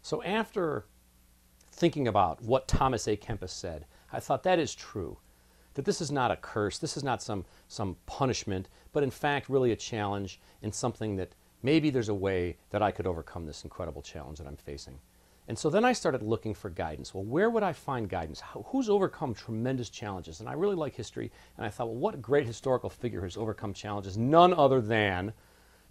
So after thinking about what Thomas A. Kempis said, I thought that is true. That this is not a curse, this is not some punishment, but in fact really a challenge and something that maybe there's a way that I could overcome this incredible challenge that I'm facing. And so then I started looking for guidance. Well, where would I find guidance? Who's overcome tremendous challenges? And I really like history, and I thought, well, what great historical figure has overcome challenges? None other than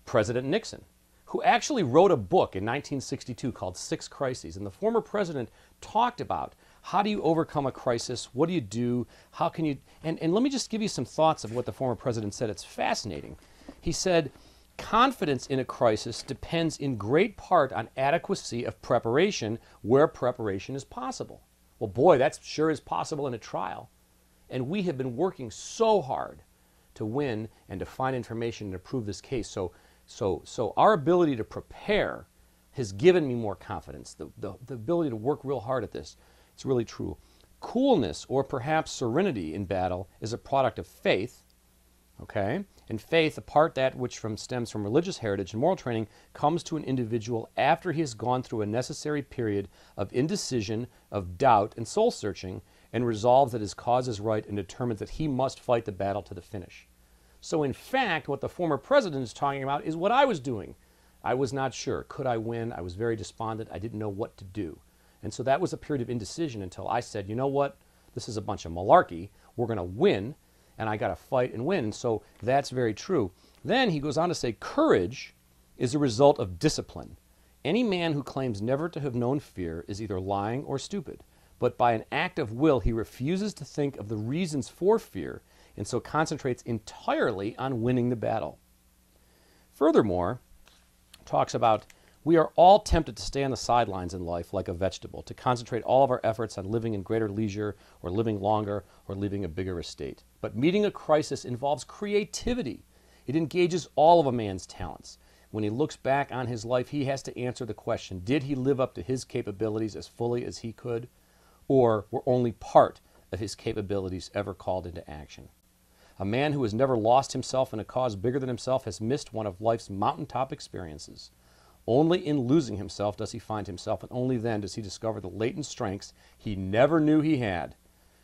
President Nixon, who actually wrote a book in 1962 called Six Crises. And the former president talked about how do you overcome a crisis? What do you do? How can you... And let me just give you some thoughts of what the former president said. It's fascinating. He said, confidence in a crisis depends in great part on adequacy of preparation where preparation is possible. Well, boy, that sure is possible in a trial. And we have been working so hard to win and to find information to prove this case. So our ability to prepare has given me more confidence. The ability to work real hard at this, it's really true. Coolness or perhaps serenity in battle is a product of faith. Okay? And faith, a part that which stems from religious heritage and moral training, comes to an individual after he has gone through a necessary period of indecision, of doubt, and soul-searching, and resolves that his cause is right and determines that he must fight the battle to the finish. So in fact, what the former president is talking about is what I was doing. I was not sure. Could I win? I was very despondent. I didn't know what to do. And so that was a period of indecision until I said, you know what? This is a bunch of malarkey. We're going to win. And I got to fight and win. So that's very true. Then he goes on to say, courage is a result of discipline. Any man who claims never to have known fear is either lying or stupid. But by an act of will, he refuses to think of the reasons for fear and so concentrates entirely on winning the battle. Furthermore, talks about we are all tempted to stay on the sidelines in life like a vegetable, to concentrate all of our efforts on living in greater leisure or living longer or leaving a bigger estate. But meeting a crisis involves creativity. It engages all of a man's talents. When he looks back on his life, he has to answer the question, did he live up to his capabilities as fully as he could, or were only part of his capabilities ever called into action? A man who has never lost himself in a cause bigger than himself has missed one of life's mountaintop experiences. Only in losing himself does he find himself, and only then does he discover the latent strengths he never knew he had,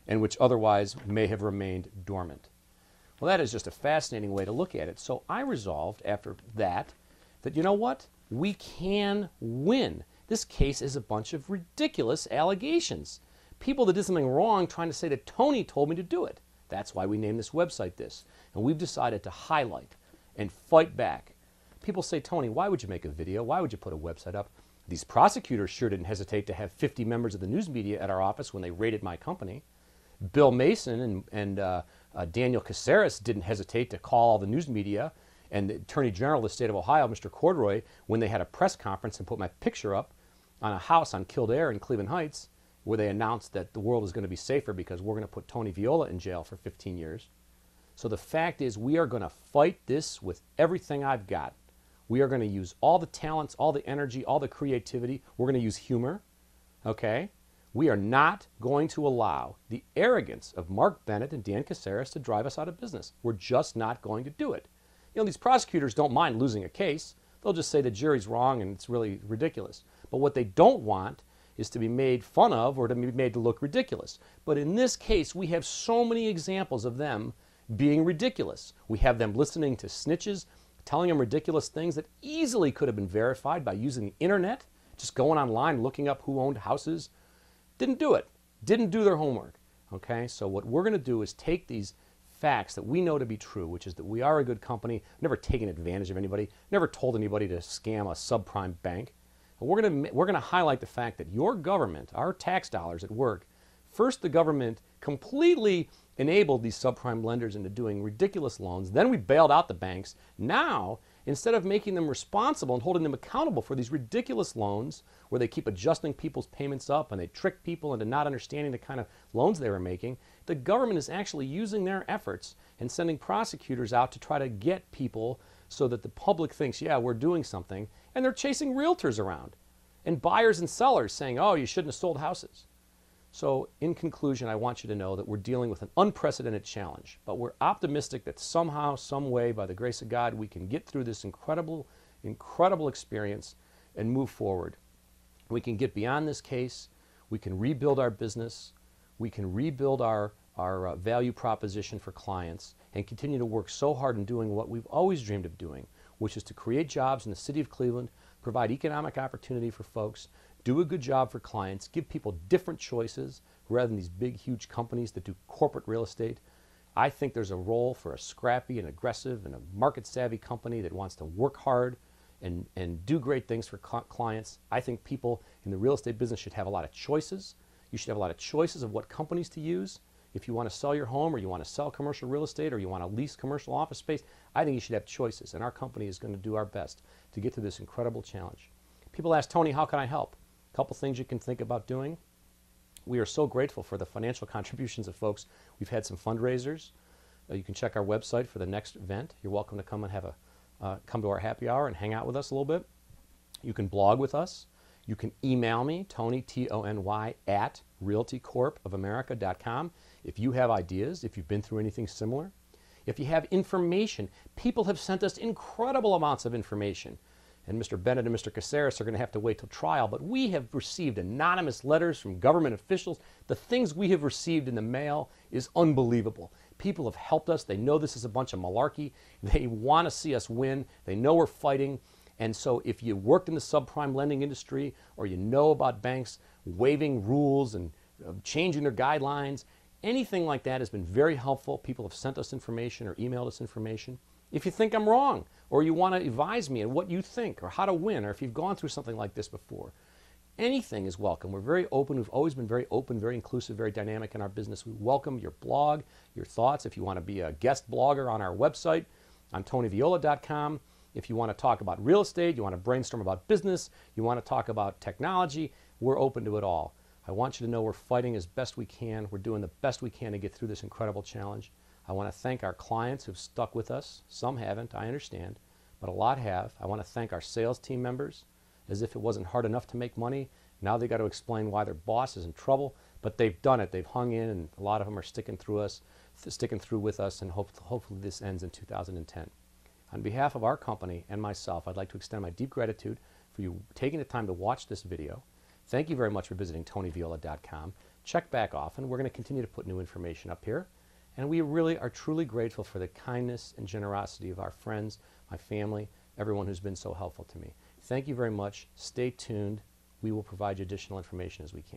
and which otherwise may have remained dormant. Well, that is just a fascinating way to look at it. So I resolved after that, you know what? We can win. This case is a bunch of ridiculous allegations. People that did something wrong trying to say that Tony told me to do it. That's why we named this website this. And we've decided to highlight and fight back. People say, Tony, why would you make a video? Why would you put a website up? These prosecutors sure didn't hesitate to have 50 members of the news media at our office when they raided my company. Bill Mason and Daniel Caceres didn't hesitate to call all the news media and the Attorney General of the state of Ohio, Mr. Cordray, when they had a press conference and put my picture up on a house on Kildare in Cleveland Heights, where they announced that the world is going to be safer because we're going to put Tony Viola in jail for 15 years. So the fact is we are going to fight this with everything I've got. We are going to use all the talents, all the energy, all the creativity. We're going to use humor, okay? We are not going to allow the arrogance of Mark Bennett and Dan Caceres to drive us out of business. We're just not going to do it. You know, these prosecutors don't mind losing a case. They'll just say the jury's wrong and it's really ridiculous. But what they don't want is to be made fun of or to be made to look ridiculous. But in this case, we have so many examples of them being ridiculous. We have them listening to snitches, telling them ridiculous things that easily could have been verified by using the internet, just going online, looking up who owned houses. Didn't do it. Didn't do their homework. Okay, so what we're going to do is take these facts that we know to be true, which is that we are a good company, never taken advantage of anybody, never told anybody to scam a subprime bank. And we're going to highlight the fact that your government, our tax dollars at work, first the government completely enabled these subprime lenders into doing ridiculous loans. Then we bailed out the banks. Now, instead of making them responsible and holding them accountable for these ridiculous loans where they keep adjusting people's payments up and they trick people into not understanding the kind of loans they were making, the government is actually using their efforts and sending prosecutors out to try to get people so that the public thinks, yeah, we're doing something, and they're chasing realtors around and buyers and sellers saying, oh, you shouldn't have sold houses. So in conclusion, I want you to know that we're dealing with an unprecedented challenge, but we're optimistic that somehow, some way, by the grace of God, we can get through this incredible, incredible experience and move forward. We can get beyond this case. We can rebuild our business. We can rebuild our value proposition for clients and continue to work so hard in doing what we've always dreamed of doing, which is to create jobs in the city of Cleveland, provide economic opportunity for folks, do a good job for clients, give people different choices rather than these big, huge companies that do corporate real estate. I think there's a role for a scrappy and aggressive and a market-savvy company that wants to work hard and do great things for clients. I think people in the real estate business should have a lot of choices. You should have a lot of choices of what companies to use. If you want to sell your home or you want to sell commercial real estate or you want to lease commercial office space, I think you should have choices. And our company is going to do our best to get through this incredible challenge. People ask, Tony, how can I help? A couple things you can think about doing. We are so grateful for the financial contributions of folks. We've had some fundraisers. You can check our website for the next event. You're welcome to come and have come to our happy hour and hang out with us a little bit. You can blog with us. You can email me, Tony, T-O-N-Y, at realtycorpofamerica.com. If you have ideas, if you've been through anything similar, if you have information. People have sent us incredible amounts of information. And Mr. Bennett and Mr. Caceres are going to have to wait till trial, but we have received anonymous letters from government officials. The things we have received in the mail is unbelievable. People have helped us. They know this is a bunch of malarkey. They want to see us win. They know we're fighting. And so if you worked in the subprime lending industry or you know about banks waiving rules and changing their guidelines, anything like that has been very helpful. People have sent us information or emailed us information. If you think I'm wrong or you want to advise me on what you think or how to win or if you've gone through something like this before, anything is welcome. We're very open. We've always been very open, very inclusive, very dynamic in our business. We welcome your blog, your thoughts. If you want to be a guest blogger on our website on TonyViola.com, if you want to talk about real estate, you want to brainstorm about business, you want to talk about technology, we're open to it all. I want you to know we're fighting as best we can. We're doing the best we can to get through this incredible challenge. I want to thank our clients who've stuck with us. Some haven't, I understand, but a lot have. I want to thank our sales team members. As if it wasn't hard enough to make money, now they've got to explain why their boss is in trouble, but they've done it. They've hung in, and a lot of them are sticking through with us, and hopefully this ends in 2010. On behalf of our company and myself, I'd like to extend my deep gratitude for you taking the time to watch this video. Thank you very much for visiting TonyViola.com. Check back often. We're going to continue to put new information up here. And we really are truly grateful for the kindness and generosity of our friends, my family, everyone who's been so helpful to me. Thank you very much. Stay tuned. We will provide you additional information as we can.